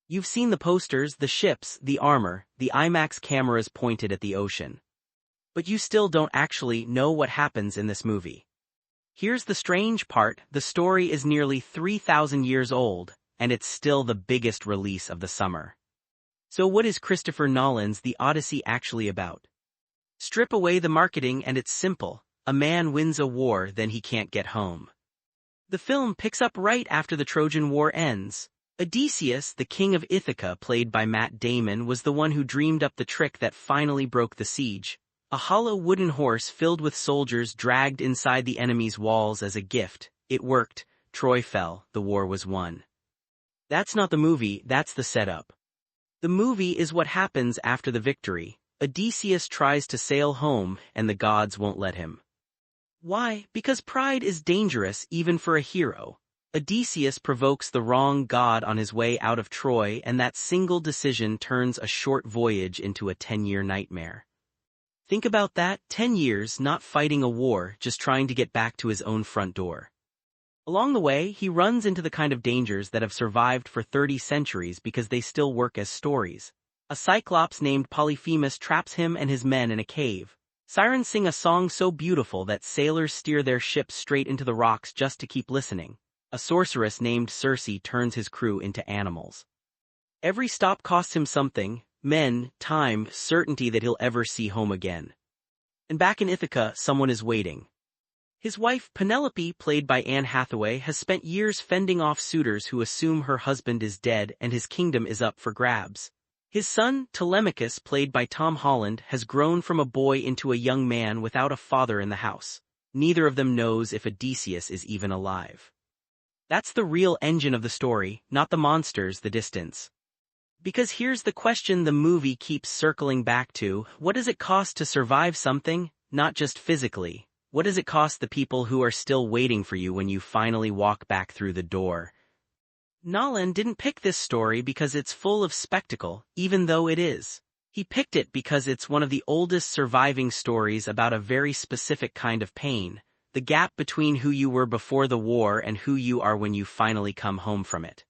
You've seen the posters, the ships, the armor, the IMAX cameras pointed at the ocean. But you still don't actually know what happens in this movie. Here's the strange part, the story is nearly 3,000 years old, and it's still the biggest release of the summer. So what is Christopher Nolan's The Odyssey actually about? Strip away the marketing and it's simple. A man wins a war, then he can't get home. The film picks up right after the Trojan War ends. Odysseus, the king of Ithaca, played by Matt Damon, was the one who dreamed up the trick that finally broke the siege. A hollow wooden horse filled with soldiers dragged inside the enemy's walls as a gift. It worked. Troy fell. The war was won. That's not the movie, that's the setup. The movie is what happens after the victory. Odysseus tries to sail home, and the gods won't let him. Why? Because pride is dangerous even for a hero. Odysseus provokes the wrong god on his way out of Troy, and that single decision turns a short voyage into a 10-year nightmare. Think about that, 10 years not fighting a war, just trying to get back to his own front door. Along the way, he runs into the kind of dangers that have survived for 30 centuries because they still work as stories. A Cyclops named Polyphemus traps him and his men in a cave. Sirens sing a song so beautiful that sailors steer their ships straight into the rocks just to keep listening. A sorceress named Circe turns his crew into animals. Every stop costs him something: men, time, certainty that he'll ever see home again. And back in Ithaca, someone is waiting. His wife, Penelope, played by Hathaway, has spent years fending off suitors who assume her husband is dead and his kingdom is up for grabs. His son, Telemachus, played by Holland, has grown from a boy into a young man without a father in the house. Neither of them knows if Odysseus is even alive. That's the real engine of the story, not the monsters, the distance. Because here's the question the movie keeps circling back to: what does it cost to survive something? Not just physically. What does it cost the people who are still waiting for you when you finally walk back through the door? Nolan didn't pick this story because it's full of spectacle, even though it is. He picked it because it's one of the oldest surviving stories about a very specific kind of pain. The gap between who you were before the war and who you are when you finally come home from it.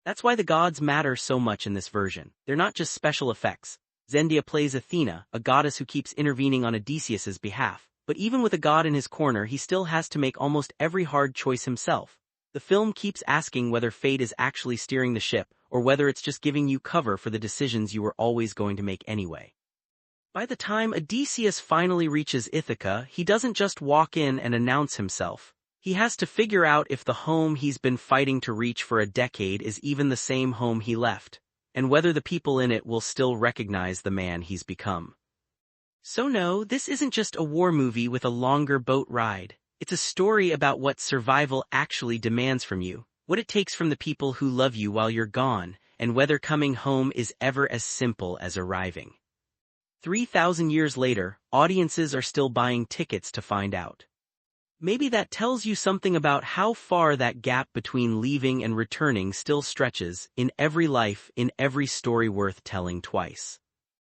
That's why the gods matter so much in this version. They're not just special effects. Zendaya plays Athena, a goddess who keeps intervening on Odysseus's behalf. But even with a god in his corner, he still has to make almost every hard choice himself. The film keeps asking whether fate is actually steering the ship, or whether it's just giving you cover for the decisions you were always going to make anyway. By the time Odysseus finally reaches Ithaca, he doesn't just walk in and announce himself. He has to figure out if the home he's been fighting to reach for a decade is even the same home he left, and whether the people in it will still recognize the man he's become. So no, this isn't just a war movie with a longer boat ride. It's a story about what survival actually demands from you, what it takes from the people who love you while you're gone, and whether coming home is ever as simple as arriving. 3,000 years later, audiences are still buying tickets to find out. Maybe that tells you something about how far that gap between leaving and returning still stretches, in every life, in every story worth telling twice.